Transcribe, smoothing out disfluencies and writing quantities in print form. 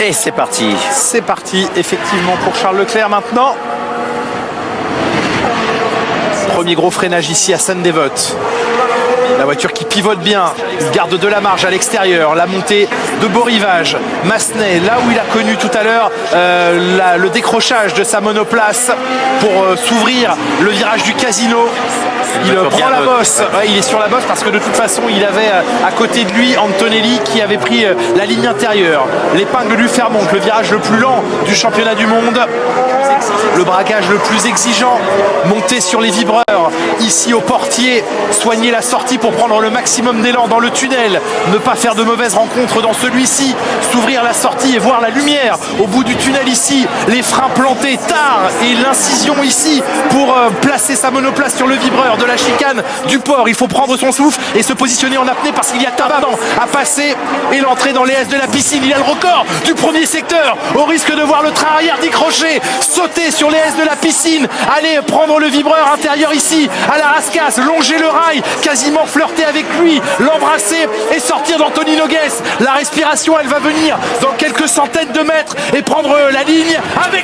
Et c'est parti. C'est parti, effectivement, pour Charles Leclerc maintenant. Premier gros freinage ici à Saint-Dévote. La voiture qui pivote bien, il garde de la marge à l'extérieur, la montée de beau rivage. Massenet, là où il a connu tout à l'heure le décrochage de sa monoplace pour s'ouvrir le virage du Casino. Il prend la bosse, ouais, il est sur la bosse parce que de toute façon il avait à côté de lui Antonelli qui avait pris la ligne intérieure. L'épingle lui fait remonte, le virage le plus lent du championnat du monde. Le braquage le plus exigeant, monter sur les vibreurs, ici au portier, soigner la sortie pour prendre le maximum d'élan dans le tunnel, ne pas faire de mauvaises rencontres dans celui-ci, s'ouvrir la sortie et voir la lumière au bout du tunnel ici, les freins plantés tard et l'incision ici pour placer sa monoplace sur le vibreur de la chicane du port. Il faut prendre son souffle et se positionner en apnée parce qu'il y a tabac à passer et l'entrée dans les S de la piscine. Il a le record du premier secteur au risque de voir le train arrière décrocher, sauter sur les S de la piscine, aller prendre le vibreur intérieur ici à la rascasse, longer le rail, quasiment flirter avec lui, l'embrasser et sortir d'Anthony Nogues. La respiration elle va venir dans quelques centaines de mètres et prendre la ligne avec